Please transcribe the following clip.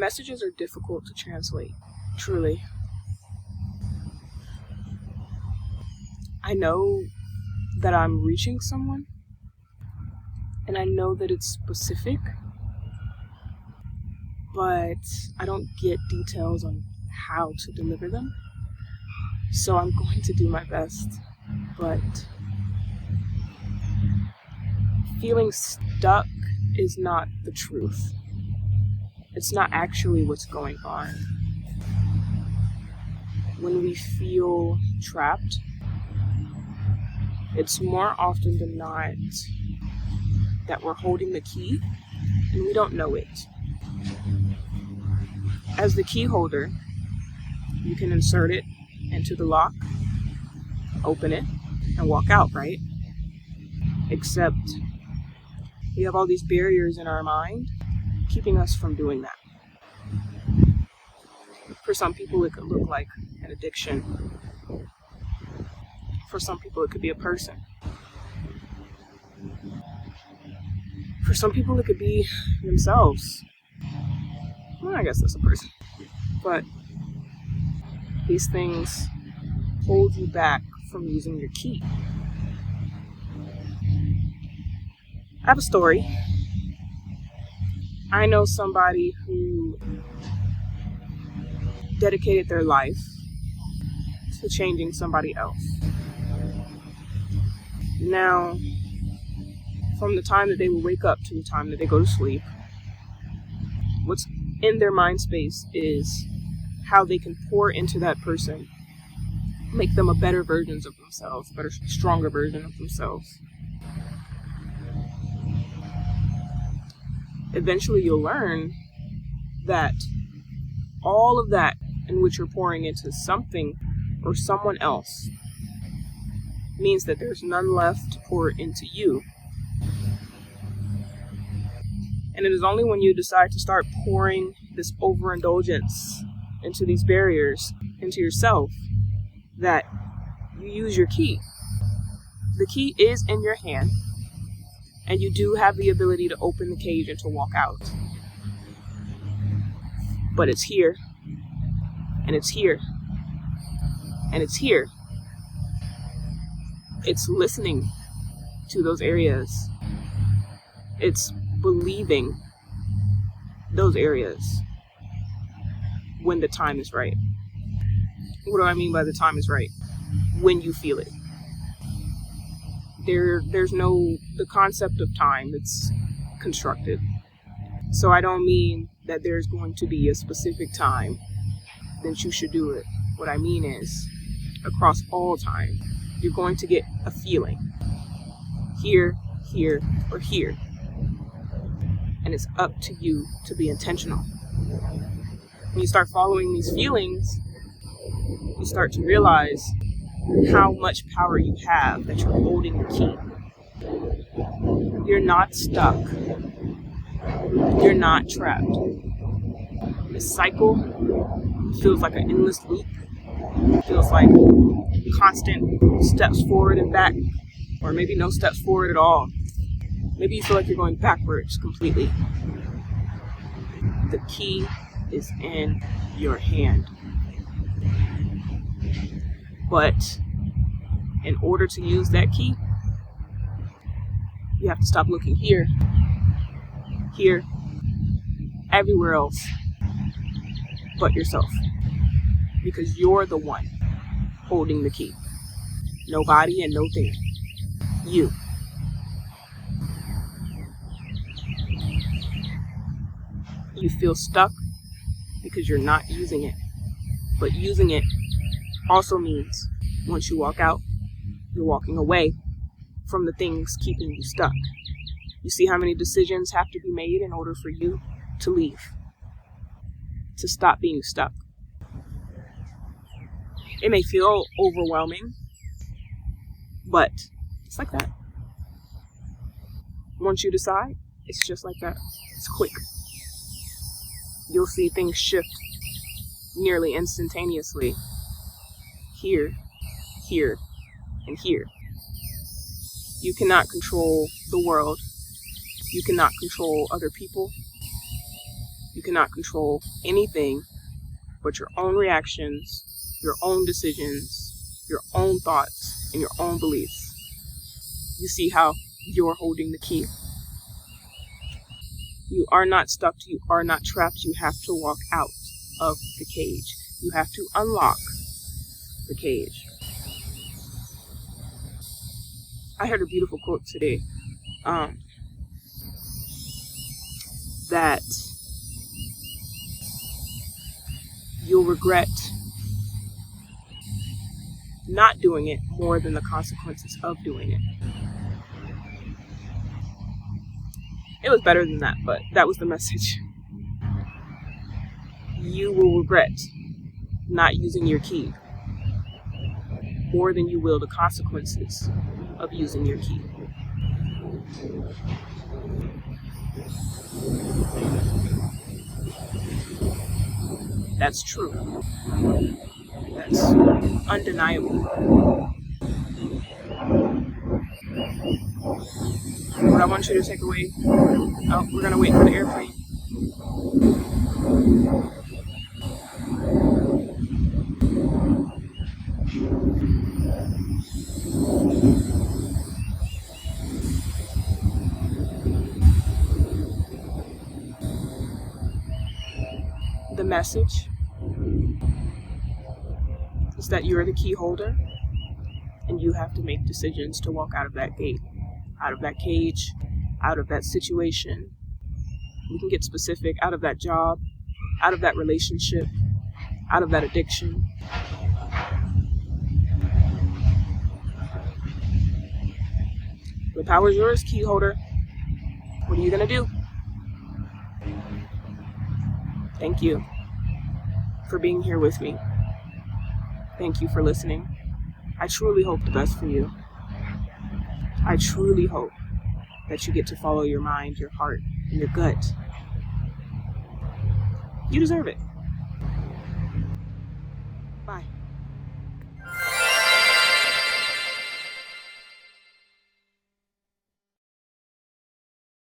messages are difficult to translate, truly. I know that I'm reaching someone, and I know that it's specific, but I don't get details on how to deliver them. So I'm going to do my best, but feeling stuck is not the truth. It's not actually what's going on. When we feel trapped, it's more often than not that we're holding the key and we don't know it. As the key holder, you can insert it into the lock, open it, and walk out, right? Except we have all these barriers in our mind keeping us from doing that. For some people, it could look like an addiction. For some people, it could be a person. For some people, it could be themselves. Well, I guess that's a person. But these things hold you back from using your key. I have a story. I know somebody who dedicated their life to changing somebody else. Now, from the time that they will wake up to the time that they go to sleep, what's in their mind space is how they can pour into that person, make them a better version of themselves, a better, stronger version of themselves. Eventually you'll learn that all of that in which you're pouring into something or someone else means that there's none left to pour into you. And it is only when you decide to start pouring this overindulgence into these barriers, into yourself, that you use your key. The key is in your hand, and you do have the ability to open the cage and to walk out. But it's here, and it's here, and it's here. It's listening to those areas. It's believing those areas when the time is right. What do I mean by the time is right? When you feel it. There's no, the concept of time that's constructed. So I don't mean that there's going to be a specific time that you should do it. What I mean is, across all time, you're going to get a feeling. Here, here, or here. And it's up to you to be intentional. When you start following these feelings, you start to realize how much power you have that you're holding the key. You're not stuck. You're not trapped. This cycle feels like an endless loop. It feels like constant steps forward and back, or maybe no steps forward at all. Maybe you feel like you're going backwards completely. The key is in your hand. But in order to use that key, you have to stop looking here, everywhere else but yourself. Because you're the one holding the key. Nobody and no thing. You. You feel stuck because you're not using it. But using it also means once you walk out, you're walking away from the things keeping you stuck. You see how many decisions have to be made in order for you to leave, to stop being stuck. It may feel overwhelming, but it's like that. Once you decide, it's just like that. It's quick. You'll see things shift nearly instantaneously. Here, here, and here. You cannot control the world. You cannot control other people. You cannot control anything but your own reactions, your own decisions, your own thoughts, and your own beliefs. You see how you're holding the key? You are not stuck, you are not trapped. You have to walk out of the cage. You have to unlock the cage. I heard a beautiful quote today, that you'll regret not doing it more than the consequences of doing it. It was better than that, but that was the message. You will regret not using your key more than you will the consequences of using your key. That's true. That's undeniable. What I want you to take away, we're going to wait for the airplane. The message is that you're the key holder and you have to make decisions to walk out of that gate, out of that cage, out of that situation. We can get specific, out of that job, out of that relationship, out of that addiction. The power is yours, key holder. What are you going to do? Thank you for being here with me. Thank you for listening. I truly hope the best for you. I truly hope that you get to follow your mind, your heart, and your gut. You deserve it. Bye.